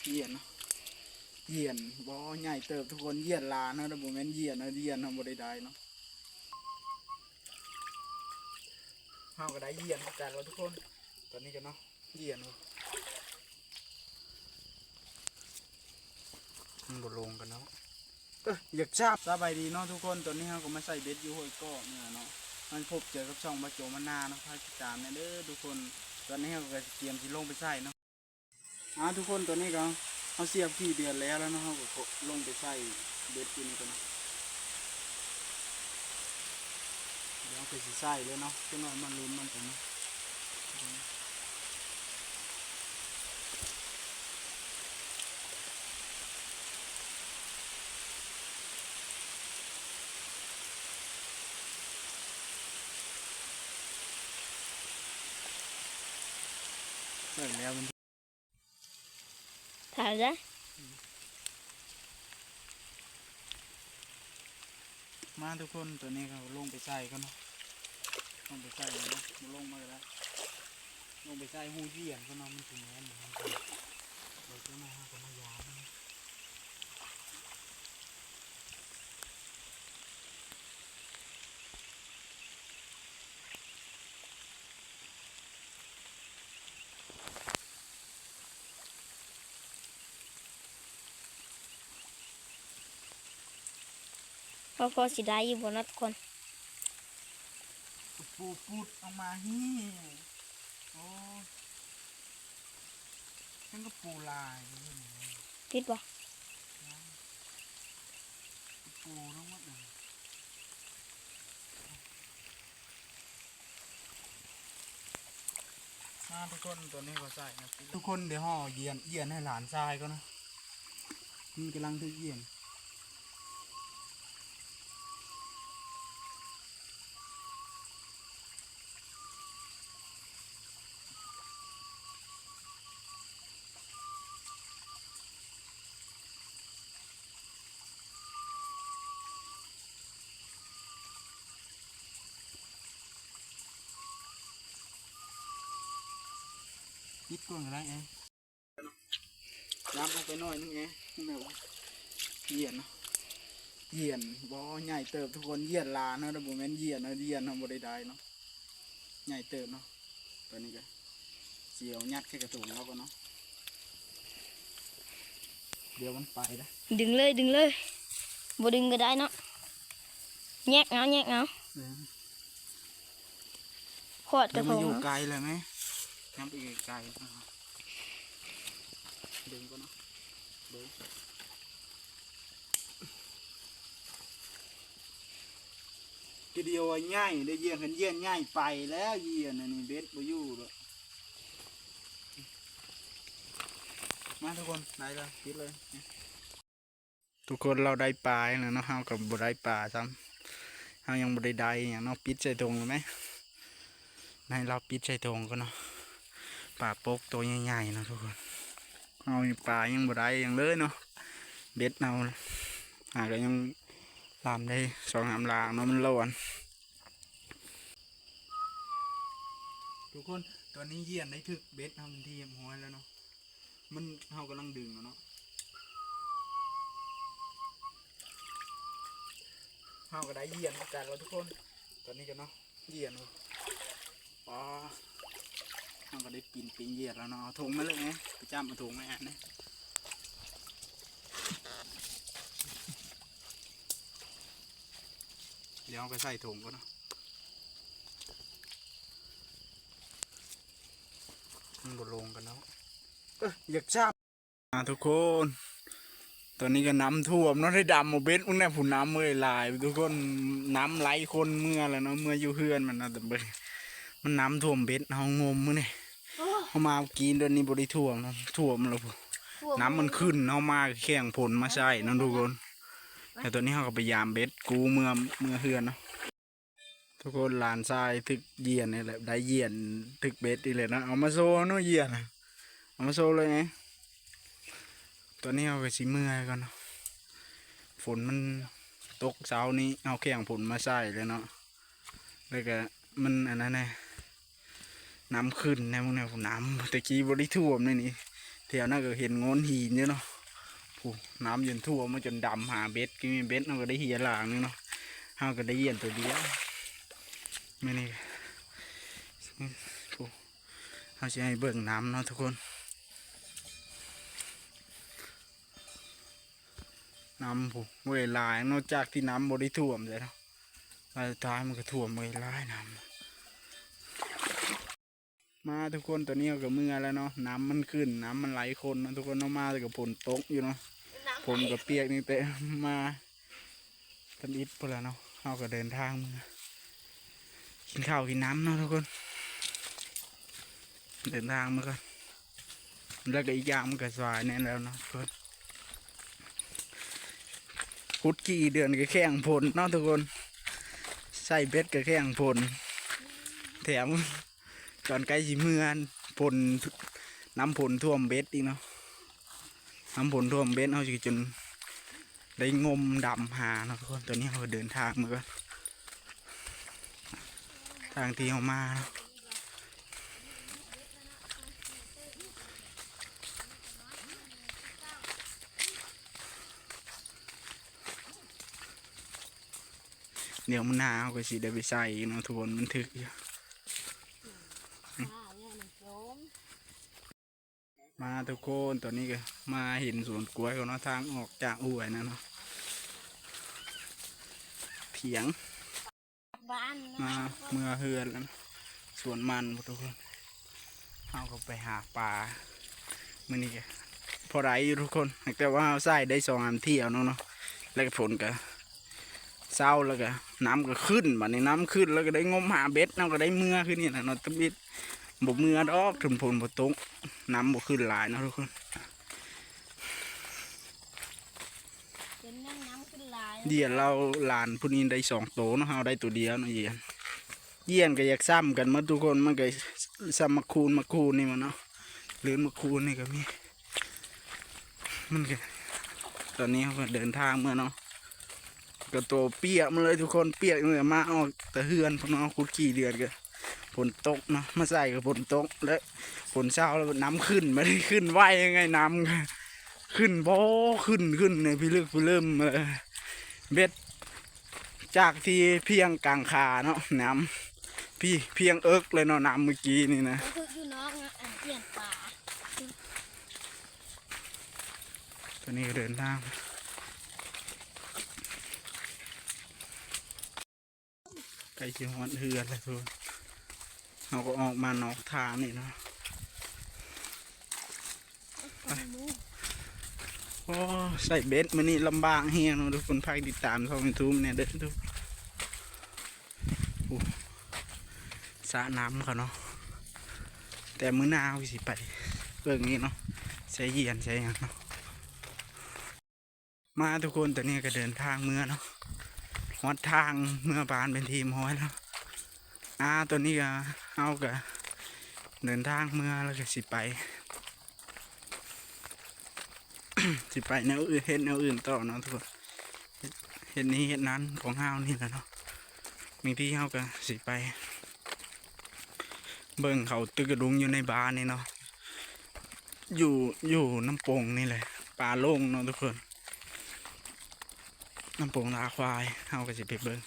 เหยียนเนาะเหยียนบ่ใหญ่เติบทุกคนเหยียนลาเนาะแต่บ่แม่นเหยียนนะเหยียนทำบ่ได้เนาะเฮาก็ได้เหยียนกันแล้วทุกคนตอนนี้กันเนาะเหยียนมันบ่ลงกันเนาะอยากทราบสบายดีเนาะทุกคนตอนนี้เฮาก็มาใส่เบ็ดอยู่ห้วยก้อเนี่ยเนาะมันพบเจอกับช่องบาโจมานาเนาะพาติดตามเด้อทุกคนตอนนี้เฮาก็เตรียมสิลงไปใส่เนาะทุกคนตัวนี้ก็เขาเสียบที่เดือนแล้วเนาะเขาก็ลงไปใส่เบ็ดที่นี่กันเนาะเดี๋ยวไปสิใส่เลยเนาะจังหน่อยมันลุ้นมันกันเนาะใส่แล้วมันถ่ายได้มาทุกคนตัวนี้เขาลงไปใส่กันเนาะลงไปใส่เลยเนาะลงมาแล้วลงไปใส่หูเหยียนก็เนาะมันถึงแล้วเหมือนกันเดี๋ยวเจ้าหน้าเขาก็มายามพอสิได้อยู่บนนัดคนปูดออกมาฮี่โอ้ฉันก็ปูลายพิดบ่ปูทั้งหมดเลยทุกคนตัวนี้ก็ใส่นะทุกคนเดี๋ยวห่อเยียนให้หลานทรายก็นะมันกำลังทึกเยียนยิดก่อนก็ได้เองน้ำลงไปหน่อยนึงเองนี่แม่ว่าเยียนเนาะเยียนบ่ใหญ่เติบทุกคนเยียนลาเนาะแต่บ่แม่นเยียนนะเยียนทำบ่ได้เนาะใหญ่เติบเนาะตัวนี้ก็เสียวยัดแค่กระตุกแล้วก็เนาะเดี๋ยวมันไปนะดึงเลยบ่ดึงก็ได้เนาะแยกเอาขอดกระทงอยู่ไกลเลยไหมน้ำไปไกลดึงก็เนาะดึงทีเดียวง่ายได้เยี่ยนง่ายไปแล้วเยี่ยนนี่เบ็ดไปอยู่เลยมาทุกคนได้เลยปิดเลยทุกคนเราได้ปลาแล้วเนาะเฮากับบ่ได้ปลาซ้ำเฮายังบ่ได้ได้อย่างเนาะปิดใส่ถุงเลยไหมในเราปิดใส่ถุงก็เนาะปลาปกตัวใหญ่ๆเนาะทุกคนเอาปลายังบ่ได้ยังเลยเนาะเบ็ดเอาก็ยังลามได้2-3 ลางเนาะมันร้อนทุกคนตอนนี้เยี่ยนได้ถึกเบ็ดทำทีมหัวแล้วเนาะมันเฮากำลังดึงเนาะเฮาก็ได้เยี่ยนกันแล้วทุกคนตอนนี้กันเนาะเยี่ยนอ๋อเฮาก็ได้ปิ่นเยี่ยนแล้วเนาะเอาถุงมาเลยไงไปจ้ำเอาถุงมาอ่ะนะเดี๋ยวเอาไปใส่ถุงก่อนเนาะมันบดลงกันเนาะอยากทราบทุกคนตอนนี้ก็น้ำท่วมเนาะได้ดำโมเบสอุ้งแน่ผุนน้ำเมื่อยลายทุกคนน้ำไหลคนเมื่อแล้วเนาะเมื่ออยู่เฮือนมันนะแต่เบมันน้ำท่วมเบสเอางมมื่อนี่เขามากินเดือนนี้บริท่วมเนาะท่วมแล้วน้ำมันขึ้นเอามาแข่งผลมาใช่เนาะทุกคนแต่ตัวนี้เขาก็พยายามเบสกูเมื่อเฮือนเนาะทุกคนหลานทรายทึกเยียนนี่แหละได้เยียนทึกเบสอีเลยนะเอามาโซ่เนาะเยียนเอามาโซ่เลยไงตอนนี้เอาไปสีเมื่อยกันเนาะฝนมันตกเช้านี้เอาแข่งฝนมาใส่เลยเนาะแล้วก็มันอันนั้นไงน้ำขึ้นในพวกนี้น้ำตะกี้บริท่วมนี่ แถวนั้นก็เห็นโงนหินอยู่เนาะผู้น้ำจนท่วมมาจนดำหาเบ็ดกินเบ็ดเราก็ได้เหียหลางนึงเนาะเราก็ได้เหียนตัวเดียวไม่นี่ผู้เราจะให้เบิ่งน้ำเนาะทุกคนน้ำผู้เวลานอกจากที่น้ำบริท่วมเลยเนาะสุดท้ายมันก็ท่วมเวลาน้ำมาทุกคนตัวนี้ก็เมื่อแล้วเนาะน้ำมันขึ้นน้ำมันไหลคนเนาะทุกคนเนาะมาแต่กับฝนตกอยู่เนาะผมกับเปียกนี่แต่มาตันอิดพอแล้วเนาะเราก็เดินทางมากินข้าวกินน้ำเนาะทุกคนเดินทางมาก่อนแล้วก็อีกอย่างมันก็สายแน่แล้วเนาะทุกคนคุดกี่เดือนก็แข่งผลเนาะทุกคนใส่เบ็ดก็แข่งผลแถมก่อนใกล้สิเมื่อนผลน้ำผลท่วมเบ็ดอีกเนาะน้ำผลท่วมเบ็ดเขาจนได้งมดำหาเนาะทุกคนตัวนี้เราเดินทางมาก่อนทางที่เขามาเนาะเดี๋ยวมันหนาวก็สิได้ไปใส่เนาะทุกคนมันถึกอยู่มาทุกคนตอนนี้ก็มาเห็นสวนกล้วยของเนาะทางออกจากห้วยนะเนาะเถียงมาเมื่อเฮือนแล้วสวนมันทุกคนเอาก็ไปหาปลามื่อนี้ก็พอไรอยู่ทุกคนแต่ว่าเอาใส่ได้2 อันเที่ยวเนาะแล้วก็ผลก็เศร้าแล้วก็น้ำก็ขึ้นบัดนี้น้ำขึ้นแล้วก็ได้งมหาเบ็ดน้ำก็ได้เมื่อขึ้นนี่นะเนาะตะบิดบกเมื่อดอกถึงผลบกตกน้ำบกขึ้นหลายนะทุกคนเดียนเราหลานผู้นี้ได้2 โตเนาะเราได้ตัวเดียวเนาะเยี่ยนก็อยากซ้ำกันมาทุกคนมันก็ซ้ำมาคูนนี่มันเนาะหรือมาคูนนี่ก็มีมันก็ตอนนี้เขาก็เดินทางเมื่อเนาะก็ตัวเปียกมาเลยทุกคนเปียกเลยมาออกแต่เฮือนพน้องคุดขี่เดือนก็ฝนตกเนาะมาใส่กับฝนตกแล้วฝนเช้าแล้วน้ำขึ้นไม่ได้ขึ้นไหวยังไงน้ำขึ้นบ่ขึ้นเนี่ยพี่ลึกพี่เริ่มเบ็ดจากที่เพียงกลางขาเนาะน้ำพี่เพียงเอิกเลยเนาะน้ำเมื่อกี้นี่นะตอนนี้ก็เดินทางใกล้จะหอนเฮือนเลยทุกคนเราก็ออกมานอกทางนี่เนาะโอ้ใส่เบ็ดมันนี่ลำบากเฮียเนาะทุกคนพายติดตามช่องยูทูบเนี่ยเด้อทุกสระน้ำเขาเนาะแต่มื้อหน้าเอาสิไปเรื่องนี้เนาะใช้เยียนใช้ยังเนาะมาทุกคนตอนนี้ก็เดินทางเมื่อเนาะวัดทางเมื่อบานเป็นทีมห้อยแล้วตัวนี้ก็เอากะเดินทางเมื่อแล้วก็สิไป สิไปแนวอื่นเห็นแนวอื่นต่อเนาะทุกคนเห็นนี้เห็นนั้นของห้าวนี่แหละเนาะมีที่ห้าวก็สิไปเบิ่งเขาตึกกระดุงอยู่ในบ้านนี่เนาะอยู่น้ำโป่งนี่แหละป่าโล่งเนาะทุกคนน้ำโป่งลาควายห้าวก็สิไปเบิ่ง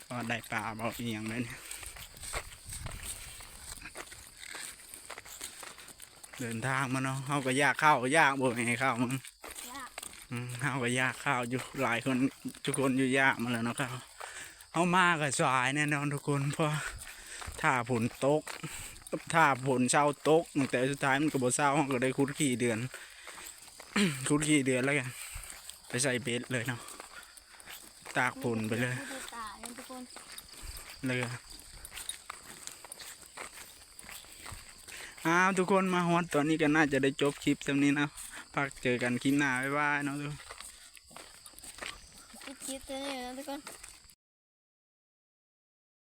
ว่าได้ปลาเบาอีหยังเลยเนี่ยเดินทางมาเนาะเขาก็ยากข้าวยากบ่ให้ข้าวมึงเขาก็ยากข้าวอยู่หลายคนทุกคนอยู่ยากมาแล้วเนาะข้าวเขามากับสายแน่นอนทุกคนเพราะถ้าฝนตกถ้าฝนเช้าตกแต่สุดท้ายมันก็บ่เช้าเขาก็ได้คุดขี่เดือน คุดขี่เดือนแล้วกันไปใส่เบ็ดเลยเนาะตากฝนไปเลยเลยทุกคนมาฮอตตอนนี้ก็น่าจะได้จบคลิปตรงนี้นะพักเจอกันคลิปหน้าบ๊ายบายเนาะทุกคนคลิปตัวนี้นะทุกคน